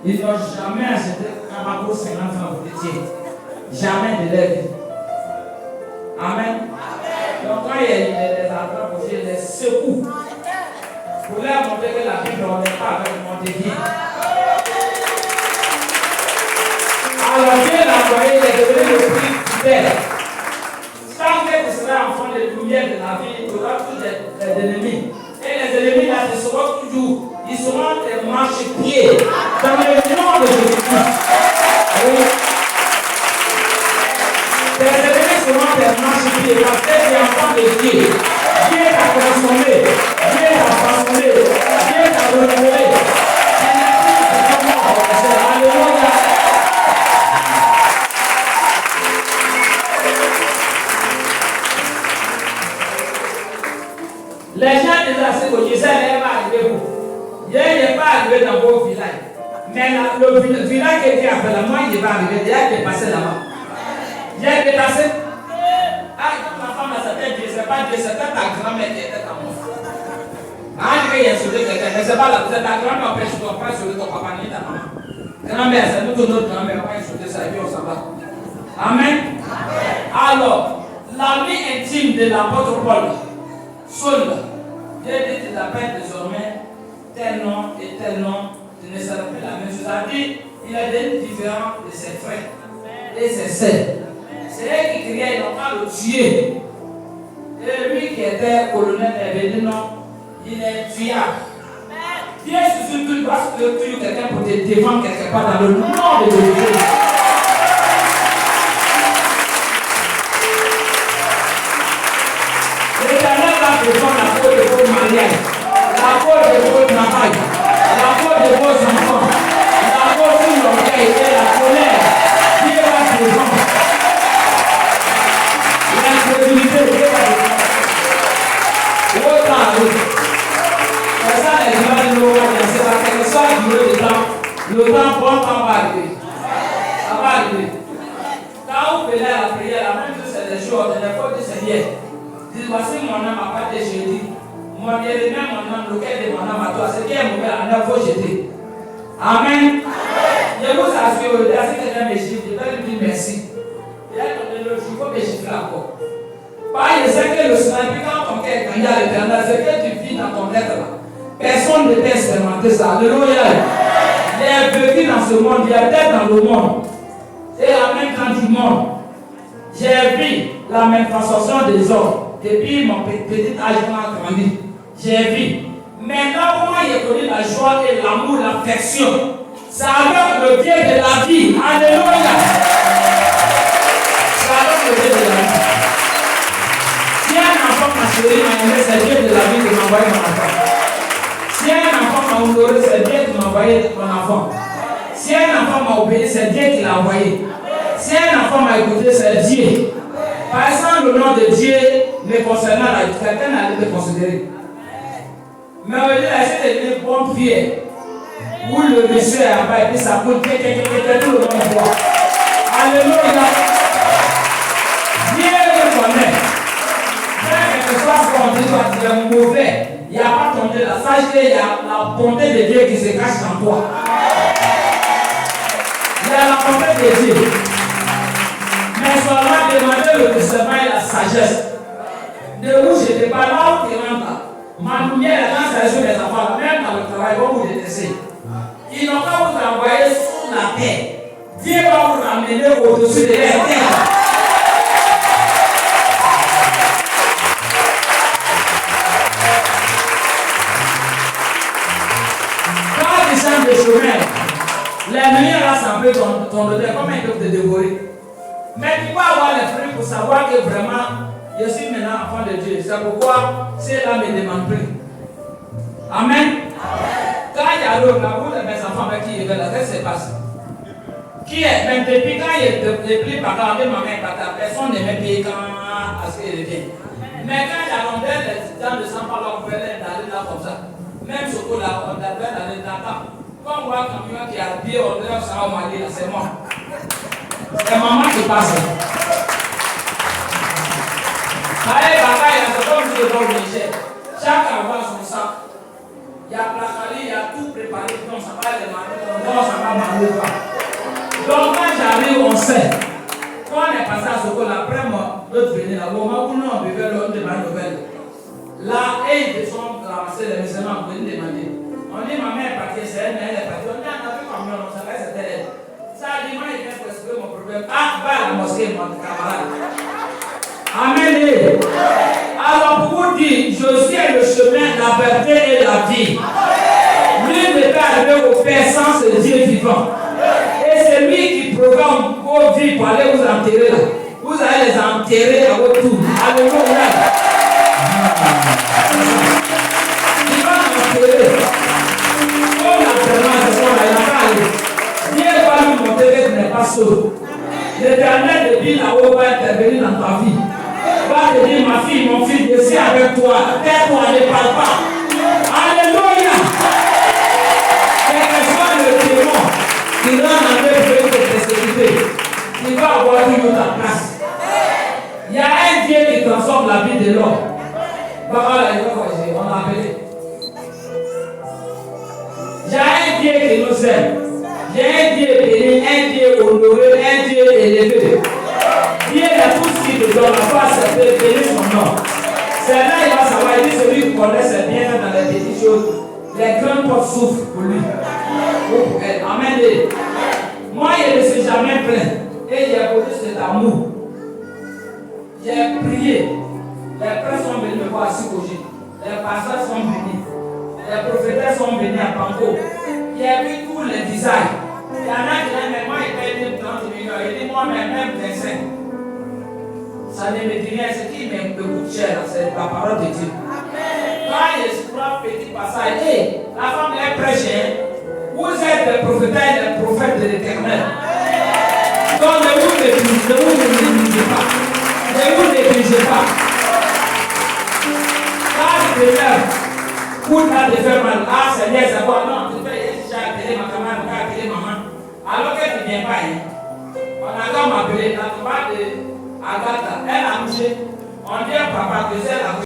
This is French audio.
Ils n'ont jamais acheté un bateau 50 francs fruitier. Jamais de leur vie. Amen. Donc quand il y a les attrapes aussi, les secoues. Pour leur montrer que la Bible, on n'est pas avec le monde de vie. Alors Dieu l'a envoyé, il est devenu le plus fidèle. Tant que tu seras enfant de lumière de la vie, tu auras tous des ennemis. Et les ennemis là, ils seront toujours, ils seront tes marchepieds dans le nom de Jésus-Christ. Oui. Tes ennemis seront tes marchepieds parce que tu es enfant de Dieu. Dieu t'a transformé, Dieu t'a transformé, Dieu t'a renouvelé. Alléluia. Les gens disaient à ce que Gisèle n'est pas arrivé où. Il n'est pas arrivé dans vos villages. Mais le village qui était après la moi, il n'est pas arrivé. Il a dépassé là-bas. Il a dépassé. Ah, quand ma femme s'appelle Dieu, c'est pas Dieu, c'est ta grand-mère qui était à moi. Ah, il y a insulté quelqu'un, mais c'est pas là, c'est ta grand-mère, après je ne dois pas insulter ton papa ni ta maman. Grand-mère, c'est nous notre grand-mère, on va insulter ça et puis on s'en va. Amen. Alors, l'ami intime de l'apôtre Paul, Saul, Dieu dit qu'il l'appelle désormais tel nom et tel nom, tu ne seras plus la même chose. Ça dit, il a des différents de ses frères et ses sœurs. C'est eux qui criaient, ils n'ont pas le tuer. Et lui qui était colonel est venu, non, il est tuable. Dieu suscite tout, il doit tuer quelqu'un pour te défendre quelque part dans le nom de Jésus. L'Éternel va défendre la faute de votre mariage, la faute de votre travail, la faute de vos enfants, la faute de l'orgueil et la colère. Dieu va défendre. L'incrédulité, Dieu va défendre. C'est ça les gens de l'eau, c'est parce que ça a duré le temps. Le temps, bon temps va arriver. Ça va arriver. Quand vous faites la prière, la même chose c'est les jours, c'est les fautes du Seigneur. Dites, voici mon âme à part de jeudi. Mon bien-aimé, mon âme, lequel de mon âme à toi, ce qui est mauvais, en faut jeter. Amen. Je vous assure, si quelqu'un me gifle, je vais lui dire merci. Il a donné le jour, il faut me gifler encore. Je sais que le sniper, quand ton cœur est gagné à l'éternel, c'est que tu vis dans ton être là. Personne ne t'a expérimenté ça. Alléluia. J'ai vécu dans ce monde, il y a peut-être dans le monde. Et en même temps du monde, j'ai vu la manifestation des hommes. Depuis mon petit âge, on a grandi. J'ai vu. Maintenant, comment j'ai connu la joie et l'amour, l'affection. C'est avec le Dieu de la vie. Alléluia. C'est avec le Dieu de la vie. Si un enfant m'a chéri, m'a aimé, c'est Dieu de la vie qui m'a envoyé mon enfant. Si un enfant m'a honoré, c'est Dieu qui m'a envoyé mon enfant. Si un enfant m'a obéi, c'est Dieu qui l'a envoyé. Si un enfant m'a écouté, c'est Dieu. Par exemple, le nom de Dieu me concernant, quelqu'un n'allait me considérer. Mais on dit, c'est de devenir bon pied. Où le monsieur est en bas et puis ça coûte tout le monde voit. Alléluia. Dieu le connaît. Même que ce soit ce qu'on dit, tu es mauvais. Il n'y a pas ton Dieu là. Sache qu'il y a la bonté de Dieu qui se cache en toi. Il y a la bonté de Dieu. Mais seulement demander le discernement et la sagesse. De où je te parle, là où tu rentres. Ma lumière, quand c'est sur les enfants, même dans le travail, vous vous détestez. Ils n'ont pas vous envoyer sous la terre. Dieu va vous ramener au-dessus de la terre. Quand tu changes de chemin, l'ennemi a rassemblé ton odeur, comment ils peuvent te dévorer? Mais tu peux avoir l'esprit pour savoir que vraiment, je suis maintenant enfant de Dieu. C'est pourquoi cela ne me demande plus. Amen. Quand il y a l'autre, là, vous, mes enfants avec qui ils veulent, qu'est-ce qui se passe? Qui est, même depuis quand il est plus par là, ma main par terre, personne ne me paye quand à ce qu'il revient. Mais quand il y a longtemps, les gens de 100 par là, on peut aller là comme ça. Même ce coup-là, on devait aller là-bas. Quand on voit un camion qui a habillé, on dirait que ça va m'aller là, c'est moi. C'est maman qui passe. Allez, papa, il y a ce comme je le vois au Niger. Chacun a son sac. Il y a placali, il y a tout préparé. Non, ça va les marier. Non, ça va marier pas. Donc quand j'arrive, on sait. Quand on est passé à ce coup, après moi, l'autre venait là. Bon, moi, non, on buvait l'autre de ma nouvelle. Là, et ils sont ramassés les musulmans pour venir demander. On dit, ma mère est partie, c'est elle, mais elle est partie. On dit, on a vu combien, on savait, c'était elle. Ça dit, moi, il vient pour expliquer mon problème. Ah, va à la mosquée, mon camarade. Amen. Alors, pour vous dire, je suis le chemin, la vérité et la vie. Lui ne peut arriver au Père sans ce Dieu vivant. Et c'est lui qui programme vos vies pour aller vous enterrer là. Vous allez les enterrer à votre tour. Alléluia. Il va enterrer. Comme l'enterrement, c'est ce qu'on a parlé. Dieu va lui montrer que tu n'es pas seul. L'Éternel te dit là-haut va intervenir dans ta vie. Va te dire, ma fille, mon fils, je suis avec toi. Tais-toi, ne parle pas. Alléluia. Quel que soit le démon qui rentre dans le feu de persécuter, il va avoir toujours ta place. Il y a un Dieu qui transforme la vie de l'homme. Voilà, on l'a appelé. Il y a un Dieu qui nous aime. Il y a un Dieu béni, un Dieu honoré, un Dieu élevé. Dieu a tout ce qu'il te donne, la foi, c'est de bénir son nom. C'est là il va savoir, il dit celui qui connaît ses biens dans les petites choses, les grandes portes souffrent pour lui. Pour elle. Amen. Moi, je ne suis jamais plein. Et j'ai posé cet amour. J'ai prié. Les prêtres sont venus me voir à Sikoji. Les pasteurs sont venus. Les prophétesses sont venus à Panko. J'ai vu tous les visages. Il y en a qui disent, mais moi, il paye 30 millions. Il dit, moi, même 25. Ça ne me dit rien. Ce qui me coûte cher, c'est la parole de Dieu. Quand je prends un petit passage, hey, la femme est prêchée. Vous êtes les prophétesses et les prophètes de l'Éternel. Donc ne vous négligez pas. Ne vous négligez pas. Quand je préfère, pour ta de faire mal, ah Seigneur, c'est quoi? Non, tu fais, j'ai appelé ma camarade, j'ai appelé maman. Alors qu'elle ne vient pas, on a qu'à m'appeler, la camarade de Agatha, elle a couché. On dit à papa que c'est la